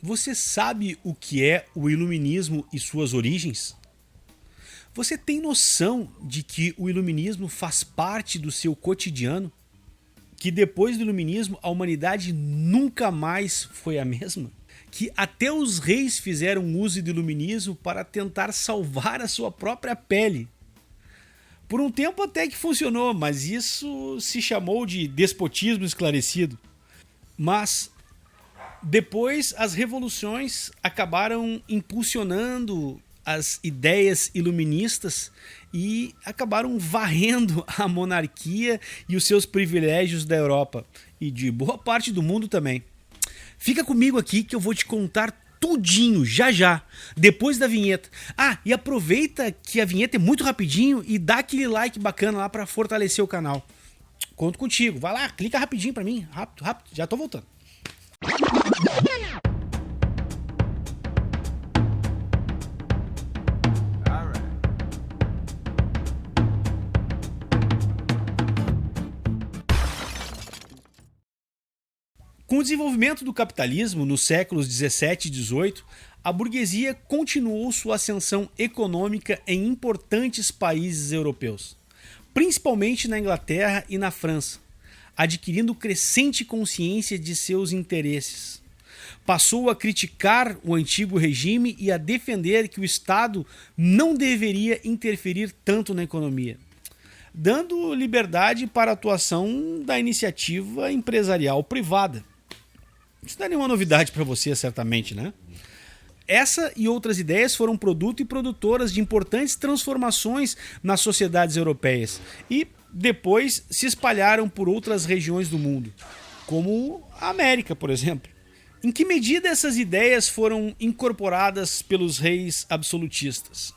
Você sabe o que é o iluminismo e suas origens? Você tem noção de que o iluminismo faz parte do seu cotidiano? Que depois do iluminismo a humanidade nunca mais foi a mesma? Que até os reis fizeram uso do iluminismo para tentar salvar a sua própria pele? Por um tempo até que funcionou, mas isso se chamou de despotismo esclarecido. Mas depois as revoluções acabaram impulsionando as ideias iluministas e acabaram varrendo a monarquia e os seus privilégios da Europa e de boa parte do mundo também. Fica comigo aqui que eu vou te contar tudinho já já, depois da vinheta. Ah, e aproveita que a vinheta é muito rapidinho e dá aquele like bacana lá para fortalecer o canal. Conto contigo, vai lá, clica rapidinho para mim, rápido, já tô voltando. Com o desenvolvimento do capitalismo nos séculos 17 e 18, a burguesia continuou sua ascensão econômica em importantes países europeus, principalmente na Inglaterra e na França, adquirindo crescente consciência de seus interesses. Passou a criticar o antigo regime e a defender que o Estado não deveria interferir tanto na economia, dando liberdade para a atuação da iniciativa empresarial privada. Isso não é nenhuma novidade para você, certamente, né? Essa e outras ideias foram produto e produtoras de importantes transformações nas sociedades europeias e depois se espalharam por outras regiões do mundo, como a América, por exemplo. Em que medida essas ideias foram incorporadas pelos reis absolutistas?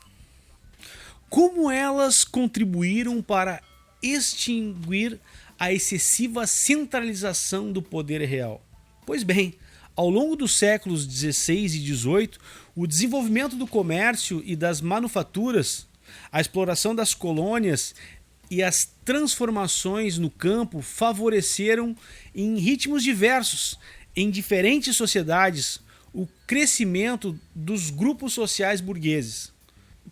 Como elas contribuíram para extinguir a excessiva centralização do poder real? Pois bem, ao longo dos séculos XVI e XVIII, o desenvolvimento do comércio e das manufaturas, a exploração das colônias e as transformações no campo favoreceram em ritmos diversos, em diferentes sociedades, o crescimento dos grupos sociais burgueses,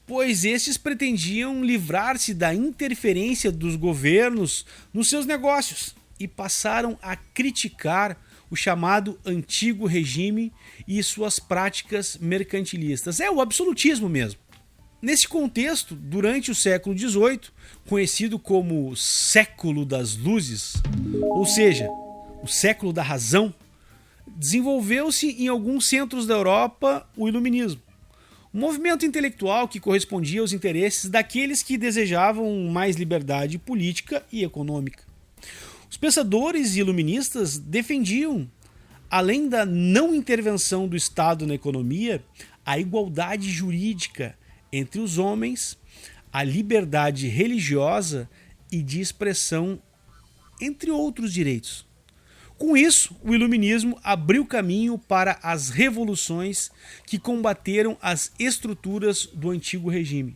pois estes pretendiam livrar-se da interferência dos governos nos seus negócios e passaram a criticar o chamado antigo regime e suas práticas mercantilistas. É o absolutismo mesmo. Nesse contexto, durante o século XVIII, conhecido como século das luzes, ou seja, o século da razão, desenvolveu-se em alguns centros da Europa o iluminismo, um movimento intelectual que correspondia aos interesses daqueles que desejavam mais liberdade política e econômica. Os pensadores iluministas defendiam, além da não intervenção do Estado na economia, a igualdade jurídica entre os homens, a liberdade religiosa e de expressão, entre outros direitos. Com isso, o iluminismo abriu caminho para as revoluções que combateram as estruturas do antigo regime.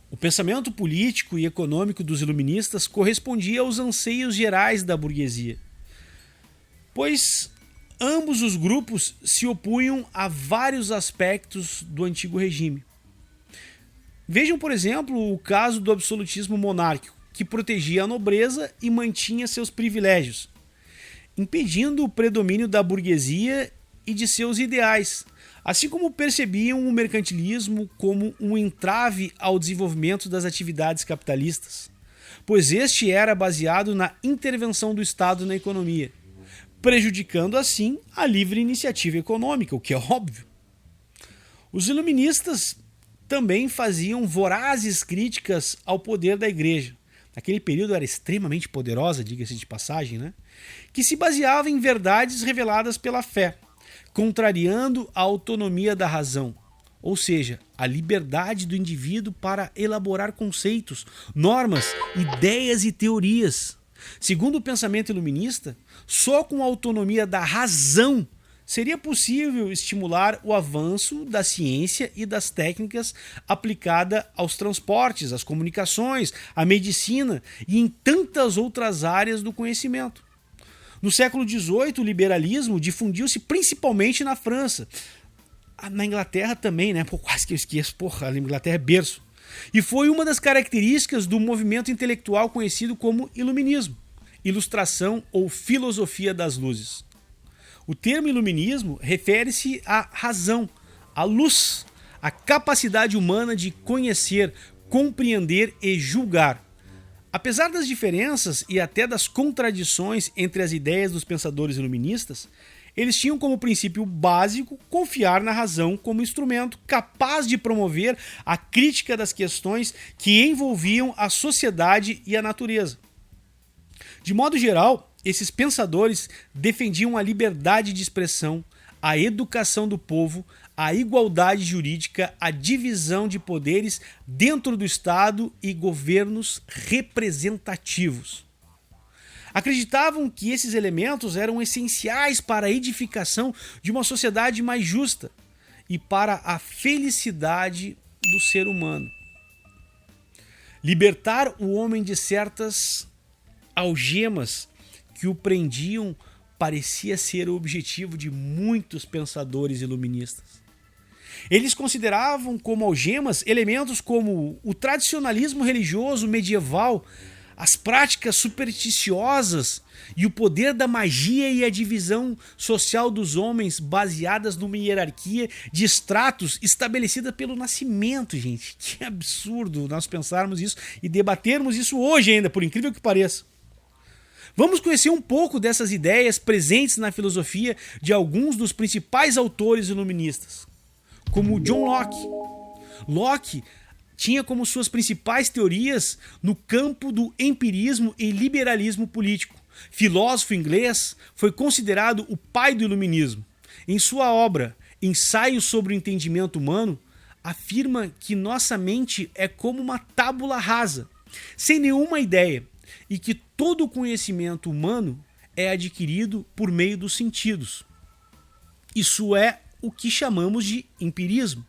O pensamento político e econômico dos iluministas correspondia aos anseios gerais da burguesia, pois ambos os grupos se opunham a vários aspectos do antigo regime. Vejam, por exemplo, o caso do absolutismo monárquico, que protegia a nobreza e mantinha seus privilégios, impedindo o predomínio da burguesia e de seus ideais, assim como percebiam o mercantilismo como um entrave ao desenvolvimento das atividades capitalistas, pois este era baseado na intervenção do Estado na economia, prejudicando assim a livre iniciativa econômica, o que é óbvio. Os iluministas também faziam vorazes críticas ao poder da Igreja. Naquele período era extremamente poderosa, diga-se de passagem, né? Que se baseava em verdades reveladas pela fé, contrariando a autonomia da razão, ou seja, a liberdade do indivíduo para elaborar conceitos, normas, ideias e teorias. Segundo o pensamento iluminista, só com a autonomia da razão seria possível estimular o avanço da ciência e das técnicas aplicada aos transportes, às comunicações, à medicina e em tantas outras áreas do conhecimento. No século XVIII, o liberalismo difundiu-se principalmente na França. Na Inglaterra também, né? Pô, quase que eu esqueço. Porra, a Inglaterra é berço. E foi uma das características do movimento intelectual conhecido como iluminismo, ilustração ou filosofia das luzes. O termo iluminismo refere-se à razão, à luz, à capacidade humana de conhecer, compreender e julgar. Apesar das diferenças e até das contradições entre as ideias dos pensadores iluministas, eles tinham como princípio básico confiar na razão como instrumento capaz de promover a crítica das questões que envolviam a sociedade e a natureza. De modo geral, esses pensadores defendiam a liberdade de expressão, a educação do povo, a igualdade jurídica, a divisão de poderes dentro do Estado e governos representativos. Acreditavam que esses elementos eram essenciais para a edificação de uma sociedade mais justa e para a felicidade do ser humano. Libertar o homem de certas algemas que o prendiam parecia ser o objetivo de muitos pensadores iluministas. Eles consideravam como algemas elementos como o tradicionalismo religioso medieval, as práticas supersticiosas e o poder da magia e a divisão social dos homens baseadas numa hierarquia de estratos estabelecida pelo nascimento, gente. Que absurdo nós pensarmos isso e debatermos isso hoje ainda, por incrível que pareça. Vamos conhecer um pouco dessas ideias presentes na filosofia de alguns dos principais autores iluministas, como John Locke. Locke tinha como suas principais teorias no campo do empirismo e liberalismo político. Filósofo inglês, foi considerado o pai do iluminismo. Em sua obra Ensaio sobre o Entendimento Humano, afirma que nossa mente é como uma tábula rasa, sem nenhuma ideia, e que todo o conhecimento humano é adquirido por meio dos sentidos. Isso é o que chamamos de empirismo.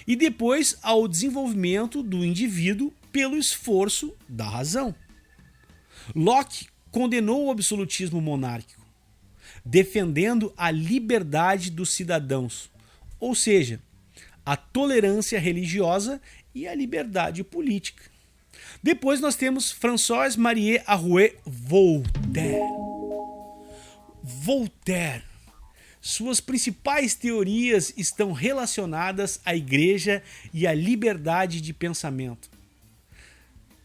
E depois ao desenvolvimento do indivíduo pelo esforço da razão. Locke condenou o absolutismo monárquico, defendendo a liberdade dos cidadãos, ou seja, a tolerância religiosa e a liberdade política. Depois nós temos François-Marie Arouet Voltaire. Voltaire. Suas principais teorias estão relacionadas à Igreja e à liberdade de pensamento.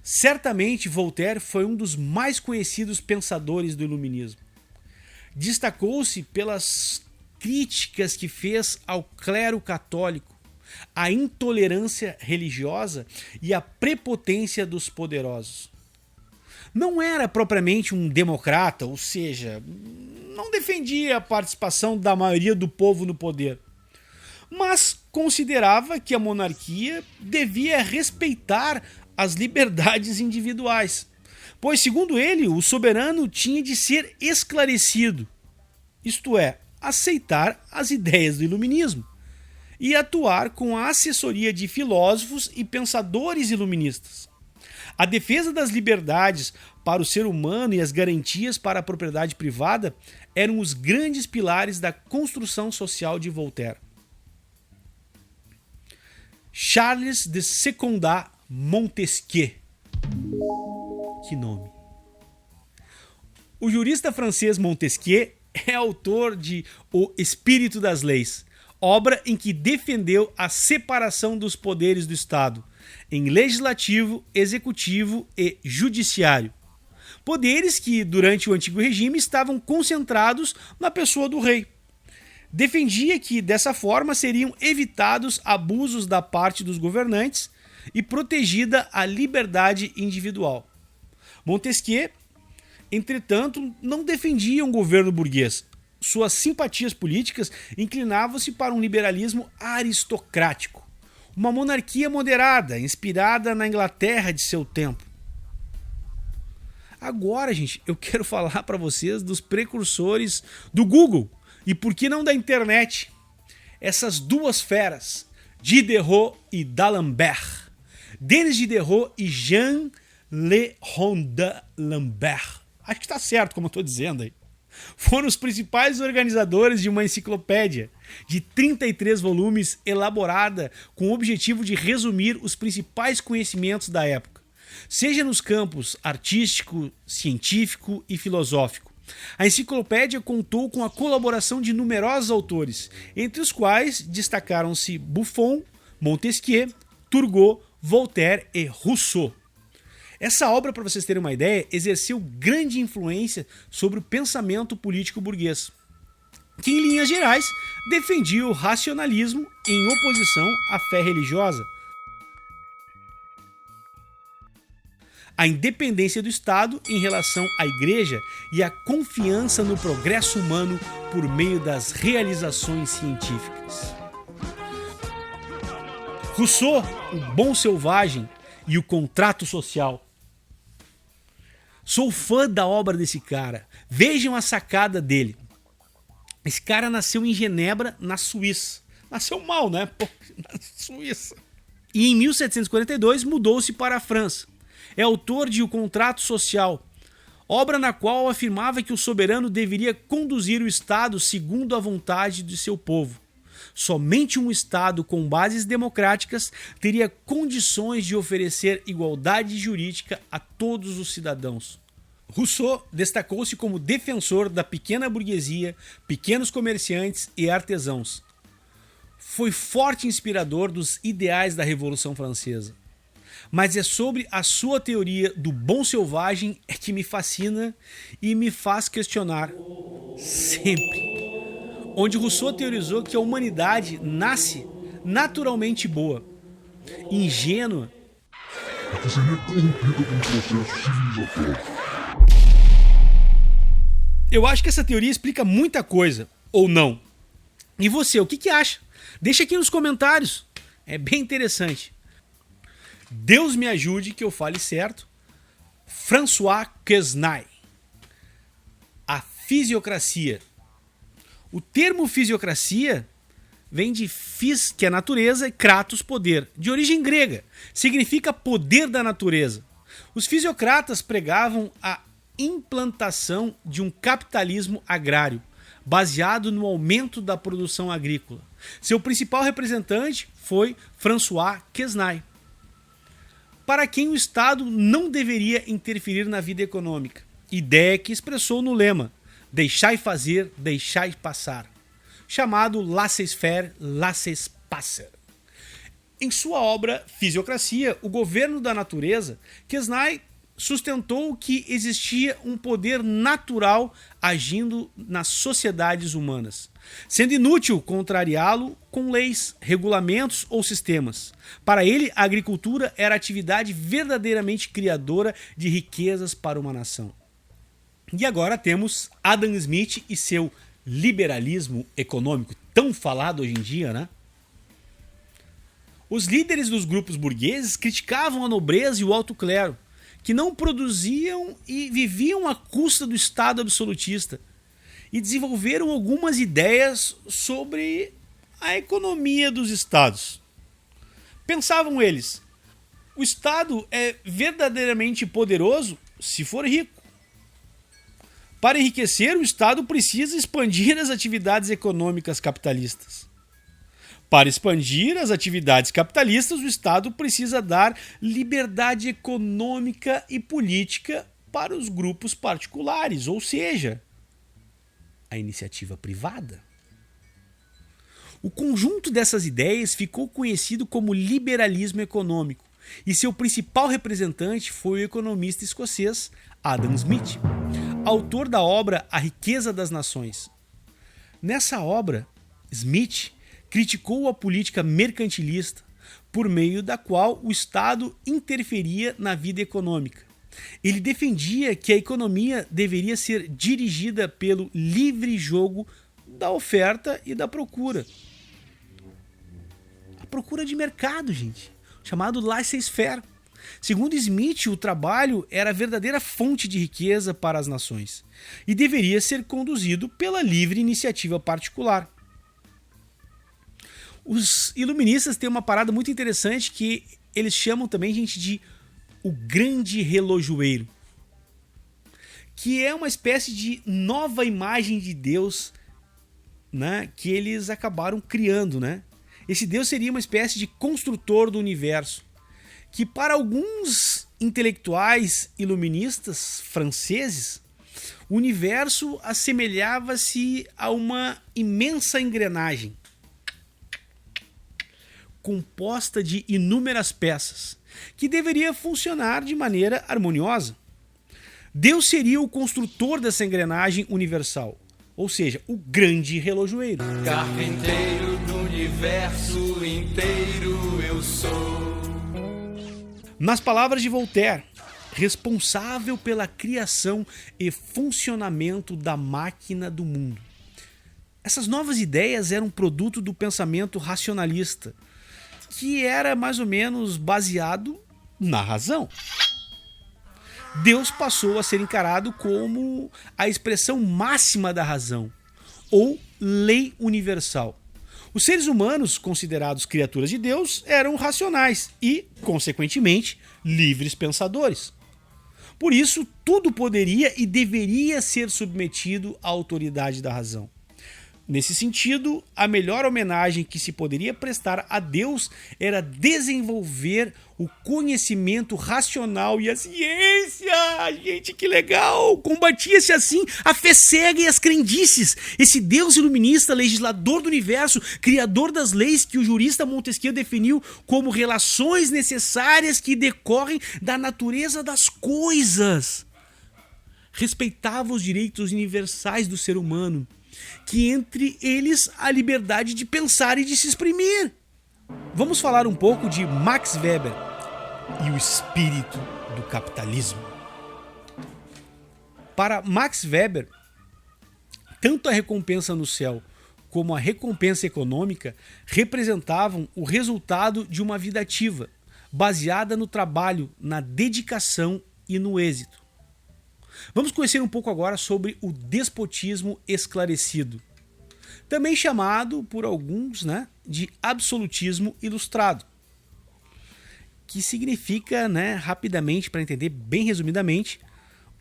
Certamente, Voltaire foi um dos mais conhecidos pensadores do iluminismo. Destacou-se pelas críticas que fez ao clero católico, à intolerância religiosa e à prepotência dos poderosos. Não era propriamente um democrata, ou seja, não defendia a participação da maioria do povo no poder, mas considerava que a monarquia devia respeitar as liberdades individuais, pois, segundo ele, o soberano tinha de ser esclarecido, isto é, aceitar as ideias do iluminismo e atuar com a assessoria de filósofos e pensadores iluministas. A defesa das liberdades para o ser humano e as garantias para a propriedade privada eram os grandes pilares da construção social de Voltaire. Charles de Secondat Montesquieu. Que nome! O jurista francês Montesquieu é autor de O Espírito das Leis, obra em que defendeu a separação dos poderes do Estado em legislativo, executivo e judiciário. Poderes que, durante o antigo regime, estavam concentrados na pessoa do rei. Defendia que, dessa forma, seriam evitados abusos da parte dos governantes e protegida a liberdade individual. Montesquieu, entretanto, não defendia um governo burguês. Suas simpatias políticas inclinavam-se para um liberalismo aristocrático, uma monarquia moderada, inspirada na Inglaterra de seu tempo. Agora, gente, eu quero falar para vocês dos precursores do Google e, por que não, da internet. Essas duas feras, Diderot e D'Alembert. Denis Diderot e Jean Le Rond d'Alembert. Acho que está certo como eu estou dizendo aí. foram os principais organizadores de uma enciclopédia de 33 volumes elaborada com o objetivo de resumir os principais conhecimentos da época, seja nos campos artístico, científico e filosófico. A enciclopédia contou com a colaboração de numerosos autores, entre os quais destacaram-se Buffon, Montesquieu, Turgot, Voltaire e Rousseau. Essa obra, para vocês terem uma ideia, exerceu grande influência sobre o pensamento político burguês, que, em linhas gerais, defendia o racionalismo em oposição à fé religiosa, a independência do Estado em relação à Igreja e a confiança no progresso humano por meio das realizações científicas. Rousseau, o Bom Selvagem e o Contrato Social. Sou fã da obra desse cara. Vejam a sacada dele. Esse cara nasceu em Genebra, na Suíça. Nasceu mal, né? Pô, na Suíça. E em 1742 mudou-se para a França. É autor de O Contrato Social, obra na qual afirmava que o soberano deveria conduzir o Estado segundo a vontade de seu povo. Somente um Estado com bases democráticas teria condições de oferecer igualdade jurídica a todos os cidadãos. Rousseau destacou-se como defensor da pequena burguesia, pequenos comerciantes e artesãos. Foi forte inspirador dos ideais da Revolução Francesa. Mas é sobre a sua teoria do bom selvagem que me fascina e me faz questionar sempre. Onde Rousseau teorizou que a humanidade nasce naturalmente boa, ingênua. Que seria corrompida por um processo civilizatório. Eu acho que essa teoria explica muita coisa, ou não. E você, o que acha? Deixa aqui nos comentários. É bem interessante. Deus me ajude que eu fale certo. François Quesnay. A fisiocracia. O termo fisiocracia vem de phys, que é natureza, e kratos, poder, de origem grega. Significa poder da natureza. Os fisiocratas pregavam a implantação de um capitalismo agrário, baseado no aumento da produção agrícola. Seu principal representante foi François Quesnay, para quem o Estado não deveria interferir na vida econômica. Ideia que expressou no lema "Deixai fazer, deixai passar", chamado laissez-faire, laissez-passer. Em sua obra Fisiocracia, o governo da natureza, Quesnay sustentou que existia um poder natural agindo nas sociedades humanas, sendo inútil contrariá-lo com leis, regulamentos ou sistemas. Para ele, a agricultura era a atividade verdadeiramente criadora de riquezas para uma nação. E agora temos Adam Smith e seu liberalismo econômico, tão falado hoje em dia, né? Os líderes dos grupos burgueses criticavam a nobreza e o alto clero, que não produziam e viviam à custa do Estado absolutista, e desenvolveram algumas ideias sobre a economia dos estados. Pensavam eles, o Estado é verdadeiramente poderoso se for rico. Para enriquecer, o Estado precisa expandir as atividades econômicas capitalistas. Para expandir as atividades capitalistas, o Estado precisa dar liberdade econômica e política para os grupos particulares, ou seja, a iniciativa privada. O conjunto dessas ideias ficou conhecido como liberalismo econômico, e seu principal representante foi o economista escocês Adam Smith, autor da obra A Riqueza das Nações. Nessa obra, Smith criticou a política mercantilista, por meio da qual o Estado interferia na vida econômica. Ele defendia que a economia deveria ser dirigida pelo livre jogo da oferta e da procura. A procura de mercado, gente, chamado laissez-faire. Segundo Smith, o trabalho era a verdadeira fonte de riqueza para as nações e deveria ser conduzido pela livre iniciativa particular. Os iluministas têm uma parada muito interessante que eles chamam também, gente, de o grande relojoeiro. que é uma espécie de nova imagem de Deus, né, que eles acabaram criando, né? Esse Deus seria uma espécie de construtor do universo, que para alguns intelectuais iluministas franceses, o universo assemelhava-se a uma imensa engrenagem composta de inúmeras peças, que deveria funcionar de maneira harmoniosa. Deus seria o construtor dessa engrenagem universal, ou seja, o grande relojoeiro. Carpinteiro do universo inteiro eu sou. Nas palavras de Voltaire, responsável pela criação e funcionamento da máquina do mundo. Essas novas ideias eram produto do pensamento racionalista, que era mais ou menos baseado na razão. Deus passou a ser encarado como a expressão máxima da razão, ou lei universal. Os seres humanos, considerados criaturas de Deus, eram racionais e, consequentemente, livres pensadores. Por isso, tudo poderia e deveria ser submetido à autoridade da razão. Nesse sentido, a melhor homenagem que se poderia prestar a Deus era desenvolver o conhecimento racional e a ciência. Gente, que legal! Combatia-se assim a fé cega e as crendices. Esse Deus iluminista, legislador do universo, criador das leis que o jurista Montesquieu definiu como relações necessárias que decorrem da natureza das coisas. Respeitava os direitos universais do ser humano, que entre eles a liberdade de pensar e de se exprimir. Vamos falar um pouco de Max Weber e o espírito do capitalismo. Para Max Weber, tanto a recompensa no céu como a recompensa econômica representavam o resultado de uma vida ativa, baseada no trabalho, na dedicação e no êxito. Vamos conhecer um pouco agora sobre o despotismo esclarecido, também chamado por alguns, né, de absolutismo ilustrado, que significa, né, rapidamente, para entender bem resumidamente,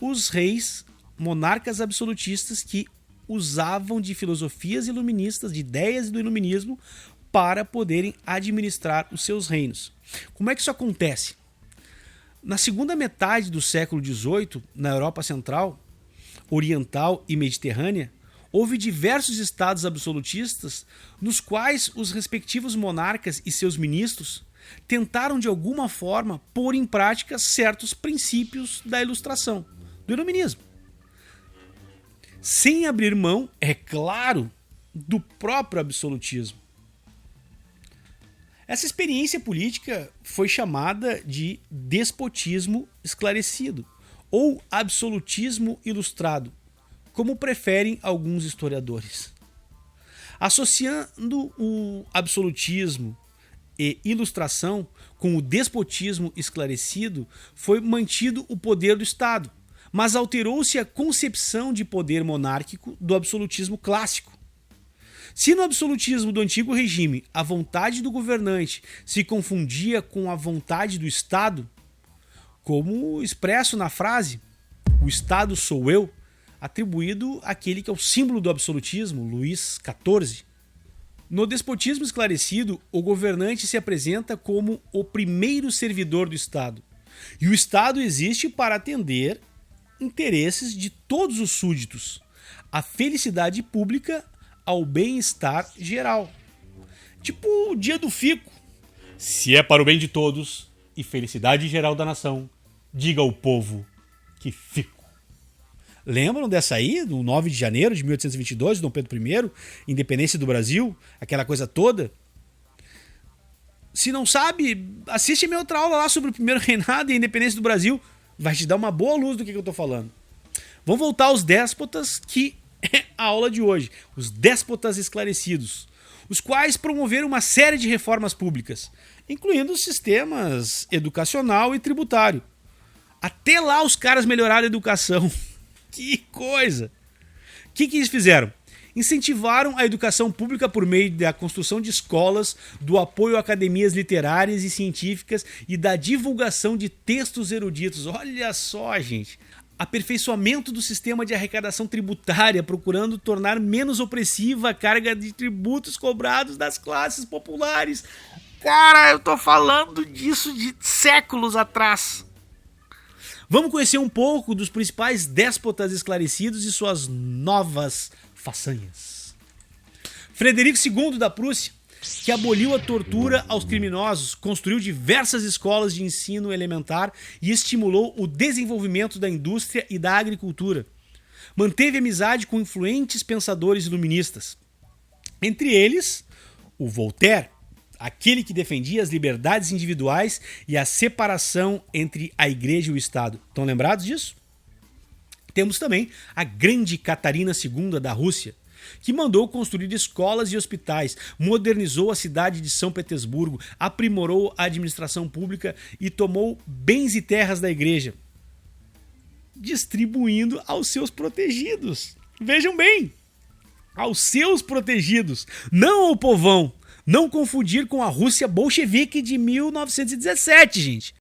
os reis monarcas absolutistas que usavam de filosofias iluministas, de ideias do iluminismo, para poderem administrar os seus reinos. Como é que isso acontece? Na segunda metade do século XVIII, na Europa Central, Oriental e Mediterrânea, houve diversos estados absolutistas nos quais os respectivos monarcas e seus ministros tentaram de alguma forma pôr em prática certos princípios da Ilustração, do Iluminismo. Sem abrir mão, é claro, do próprio absolutismo. Essa experiência política foi chamada de despotismo esclarecido ou absolutismo ilustrado, como preferem alguns historiadores. Associando o absolutismo e ilustração com o despotismo esclarecido, foi mantido o poder do Estado, mas alterou-se a concepção de poder monárquico do absolutismo clássico. Se no absolutismo do antigo regime a vontade do governante se confundia com a vontade do Estado, como expresso na frase "o Estado sou eu", atribuído àquele que é o símbolo do absolutismo, Luís XIV. No despotismo esclarecido, o governante se apresenta como o primeiro servidor do Estado, e o Estado existe para atender interesses de todos os súditos, a felicidade pública ao bem-estar geral. Tipo o dia do fico. Se é para o bem de todos e felicidade geral da nação, diga ao povo que fico. Lembram dessa aí, do 9 de janeiro de 1822, Dom Pedro I, independência do Brasil, aquela coisa toda? Se não sabe, assiste minha outra aula lá sobre o primeiro reinado e a independência do Brasil. Vai te dar uma boa luz do que eu tô falando. Vamos voltar aos déspotas, que é a aula de hoje. Os déspotas esclarecidos, os quais promoveram uma série de reformas públicas, incluindo os sistemas educacional e tributário. Até lá os caras melhoraram a educação. Que coisa! O que eles fizeram? Incentivaram a educação pública por meio da construção de escolas, do apoio a academias literárias e científicas e da divulgação de textos eruditos. Olha só, gente! aperfeiçoamento do sistema de arrecadação tributária, procurando tornar menos opressiva a carga de tributos cobrados das classes populares. Cara, eu tô falando disso de séculos atrás. Vamos conhecer um pouco dos principais déspotas esclarecidos e suas novas façanhas. Frederico II da Prússia, que aboliu a tortura aos criminosos, construiu diversas escolas de ensino elementar e estimulou o desenvolvimento da indústria e da agricultura. Manteve amizade com influentes pensadores iluministas. Entre eles, o Voltaire, aquele que defendia as liberdades individuais e a separação entre a igreja e o Estado. Estão lembrados disso? Temos também a grande Catarina II da Rússia, que mandou construir escolas e hospitais, modernizou a cidade de São Petersburgo, aprimorou a administração pública e tomou bens e terras da igreja, distribuindo aos seus protegidos. Vejam bem, aos seus protegidos, não ao povão. Não confundir com a Rússia bolchevique de 1917, gente.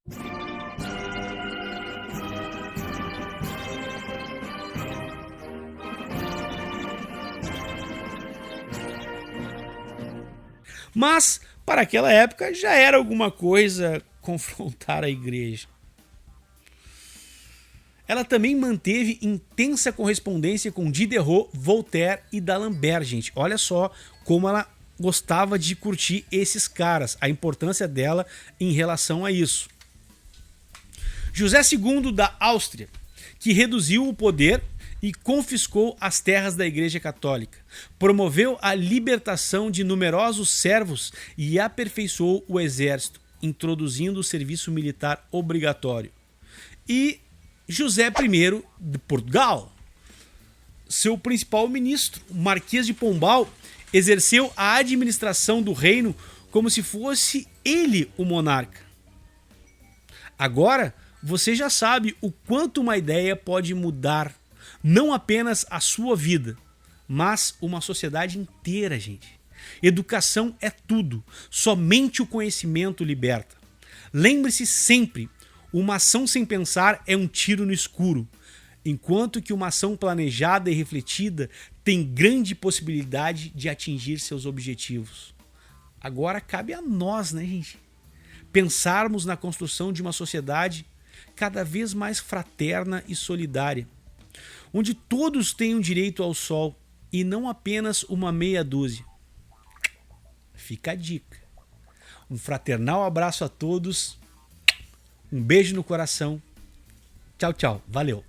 Mas, para aquela época, já era alguma coisa confrontar a igreja. Ela também manteve intensa correspondência com Diderot, Voltaire e D'Alembert, gente. Olha só como ela gostava de curtir esses caras, a importância dela em relação a isso. José II da Áustria, que reduziu o poder e confiscou as terras da Igreja Católica, promoveu a libertação de numerosos servos e aperfeiçoou o exército, introduzindo o serviço militar obrigatório. E José I de Portugal, seu principal ministro, o Marquês de Pombal, exerceu a administração do reino como se fosse ele o monarca. Agora, você já sabe o quanto uma ideia pode mudar não apenas a sua vida, mas uma sociedade inteira, gente. Educação é tudo. Somente o conhecimento liberta. Lembre-se sempre, uma ação sem pensar é um tiro no escuro, enquanto que uma ação planejada e refletida tem grande possibilidade de atingir seus objetivos. Agora cabe a nós, né, gente? Pensarmos na construção de uma sociedade cada vez mais fraterna e solidária, onde todos tenham direito ao sol e não apenas uma meia dúzia. Fica a dica. Um fraternal abraço a todos, um beijo no coração. Tchau, tchau. Valeu.